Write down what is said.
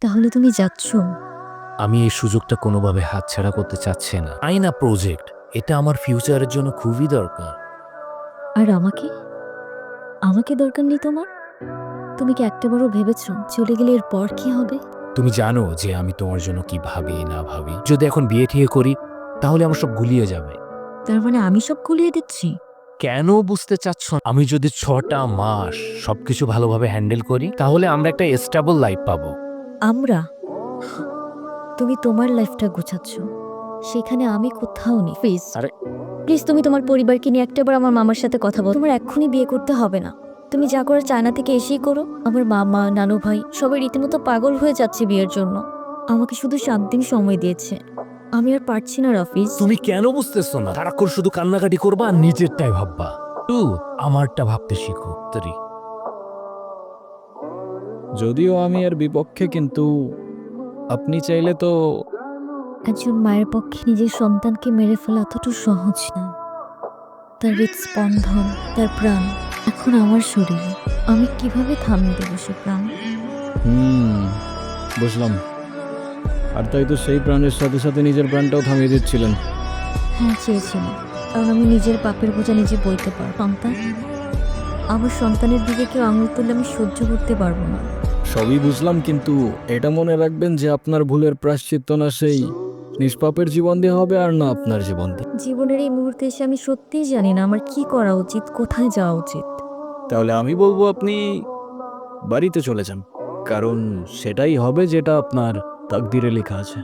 তাহলে তুমি যাচ্ছ? আমি এই সুযোগটা কোনোভাবে হাতছাড়া করতে চাচ্ছি না। আইনা প্রজেক্ট, এটা আমার ফিউচারের জন্য খুবই দরকার। আর আমাকে? আমাকে দরকার নেই তোমার? তুমি কি একটাবারও ভেবেছো চলে গেলে এরপর কি হবে? তুমি জানো যে আমি তোমার জন্য কি ভাবি না ভাবি। যদি এখন বিয়ে ঠিয়ে করি তাহলে আমার সব গুলিয়ে যাবে। তার মানে আমি সব গুলিয়ে দিচ্ছি? কেন বুঝতে চাচ্ছ না? আমি যদি 6টা মাস সবকিছু ভালোভাবে হ্যান্ডেল করি তাহলে আমরা একটা স্টেবল লাইফ পাবো। আমরা? তুমি তোমার লাইফটা গুছাচ্ছ, সেখানে আমি কোথাও নেই। প্লিজ আরে প্লিজ, তুমি তোমার পরিবারকে নিয়ে একটাবার আমার মামার সাথে কথা বলো। তোমার এক্ষুনি বিয়ে করতে হবে না। তুমি যা করার চায়না থেকে এসেই করো। আমার মামা, নানু ভাই সবাই রীতিমতো পাগল হয়ে যাচ্ছে বিয়ের জন্য। আমাকে শুধু 7 দিন সময় দিয়েছে। আমি আর পারছি না রাফিজ। তুমি কেন বুঝতেছো না? সারাক্ষণ শুধু কান্নাকাটি করবা আর নিজেরটাই ভাববা। আমারটা ভাবতে শিখো তরি। যদিও আমি এর বিপক্ষে, কিন্তু আপনি চাইলে তো। একজন মায়ের পক্ষে নিজের সন্তানকে মেরে ফেলা এতটুকু সহজ না। তার হৃদস্পন্দন, তার প্রাণ এখন আমার শরীরে। আমি কিভাবে থামিয়ে দেবো সে প্রাণ? বুঝলাম। আর তাই তো সেই প্রাণের সাথে সাথে নিজের প্রাণটাও থামিয়ে দিচ্ছিলেন। হ্যাঁ, চেয়েছিলাম, কারণ আমি নিজের পাপের বোঝা নিজে বইতে পার। সন্তান, আমার সন্তানের দিকে কেউ আঙুল তুললে আমি সহ্য করতে পারবো না। সবই বুঝলাম, কিন্তু এটা মনে রাখবেন যে আপনার ভুলের প্রায়শ্চিত্ত না সেই নিষ্পাপের জীবন দিয়ে হবে, আর না আপনার জীবন দিয়ে। জীবনের এই মুহূর্তে এসে আমি সত্যিই জানি না আমার কি করা উচিত, কোথায় যাওয়া উচিত। তাহলে আমি বলবো আপনি বাড়িতে চলে যান, কারণ সেটাই হবে যেটা আপনার তাকদিরে লেখা আছে।